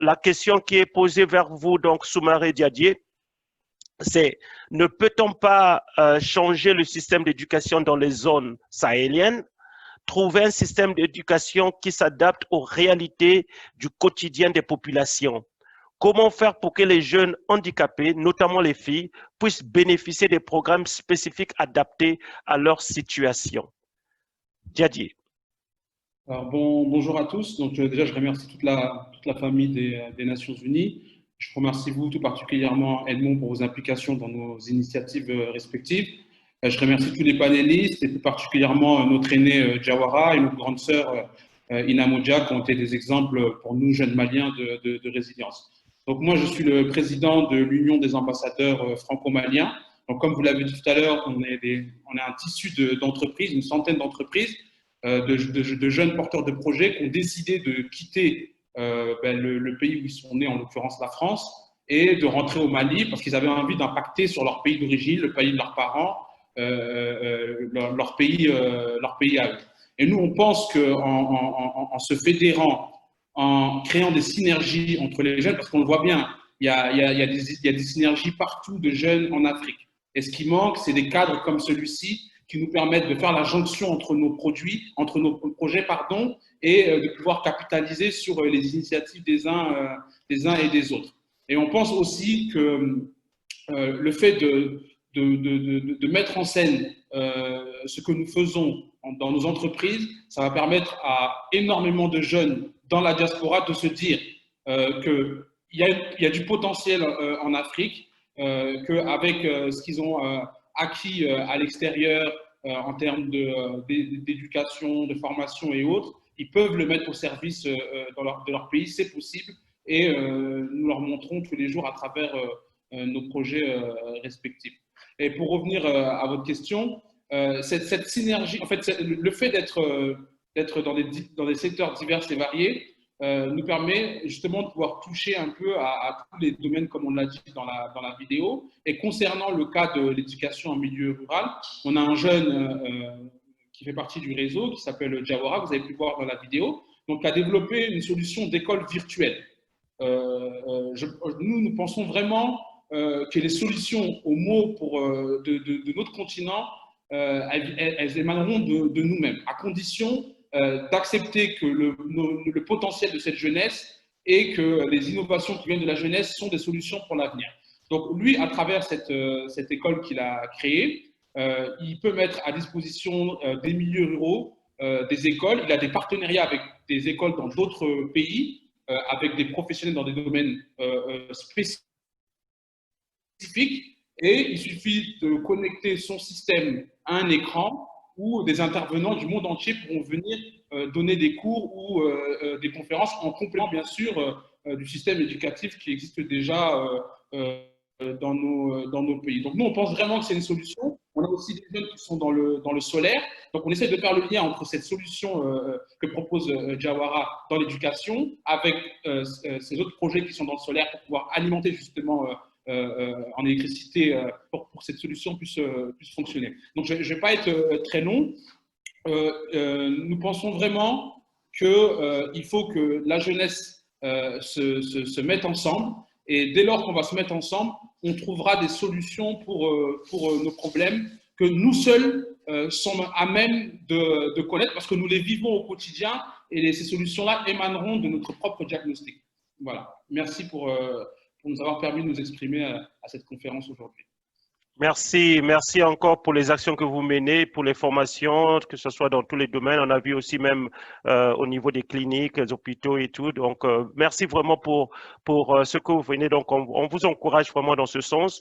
la question qui est posée vers vous, donc Soumaré Diadier, c'est ne peut-on pas changer le système d'éducation dans les zones sahéliennes, trouver un système d'éducation qui s'adapte aux réalités du quotidien des populations? Comment faire pour que les jeunes handicapés, notamment les filles, puissent bénéficier des programmes spécifiques adaptés à leur situation? Diadier. Alors, bonjour à tous. Donc, déjà, je remercie toute la famille des Nations Unies. Je vous remercie vous tout particulièrement, Edmond, pour vos implications dans nos initiatives respectives. Je remercie tous les panélistes et plus particulièrement notre aîné Jawara et notre grande sœur Ina Modja, qui ont été des exemples pour nous, jeunes Maliens, de résilience. Donc, moi, je suis le président de l'Union des ambassadeurs franco-maliens. Donc, comme vous l'avez dit tout à l'heure, on est un tissu d'entreprises, une centaine d'entreprises, de jeunes porteurs de projets qui ont décidé de quitter le pays où ils sont nés, en l'occurrence la France, et de rentrer au Mali parce qu'ils avaient envie d'impacter sur leur pays d'origine, le pays de leurs parents, leur pays à eux. Et nous, on pense qu'en se fédérant, en créant des synergies entre les jeunes, parce qu'on le voit bien, il y a des synergies partout de jeunes en Afrique. Et ce qui manque, c'est des cadres comme celui-ci qui nous permettent de faire la jonction entre nos produits, entre nos projets, pardon, et de pouvoir capitaliser sur les initiatives des uns et des autres. Et on pense aussi que le fait de mettre en scène ce que nous faisons dans nos entreprises, ça va permettre à énormément de jeunes dans la diaspora de se dire qu'il y a du potentiel en Afrique, qu'avec ce qu'ils ont acquis à l'extérieur en termes d'éducation, de formation et autres, ils peuvent le mettre au service de leur pays, c'est possible, et nous leur montrons tous les jours à travers nos projets respectifs. Et pour revenir à votre question, cette synergie, en fait, le fait d'être dans des secteurs divers et variés nous permet justement de pouvoir toucher un peu à tous les domaines, comme on l'a dit dans la vidéo. Et concernant le cas de l'éducation en milieu rural, on a un jeune qui fait partie du réseau, qui s'appelle Jawara, vous avez pu voir dans la vidéo, donc qui a développé une solution d'école virtuelle. Nous pensons vraiment que les solutions aux maux de notre continent, elles émaneront de nous-mêmes, à condition d'accepter que le potentiel de cette jeunesse et que les innovations qui viennent de la jeunesse sont des solutions pour l'avenir. Donc lui, à travers cette école qu'il a créée, il peut mettre à disposition des milieux ruraux, des écoles. Il a des partenariats avec des écoles dans d'autres pays, avec des professionnels dans des domaines spécifiques. Et il suffit de connecter son système à un écran où des intervenants du monde entier pourront venir donner des cours ou des conférences en complément, bien sûr, du système éducatif qui existe déjà dans nos pays. Donc, nous, on pense vraiment que c'est une solution. On a aussi des jeunes qui sont dans le solaire. Donc, on essaie de faire le lien entre cette solution que propose Jawara dans l'éducation avec ces autres projets qui sont dans le solaire pour pouvoir alimenter justement en électricité pour que cette solution puisse fonctionner. Donc, je ne vais pas être très long. Nous pensons vraiment qu'il faut que la jeunesse se mette ensemble. Et dès lors qu'on va se mettre ensemble, on trouvera des solutions pour nos problèmes que nous seuls sommes à même de connaître parce que nous les vivons au quotidien et ces solutions-là émaneront de notre propre diagnostic. Voilà. Merci pour nous avoir permis de nous exprimer à cette conférence aujourd'hui. Merci, merci encore pour les actions que vous menez, pour les formations, que ce soit dans tous les domaines. On a vu aussi même au niveau des cliniques, des hôpitaux et tout. Donc, merci vraiment pour ce que vous venez. Donc, on vous encourage vraiment dans ce sens.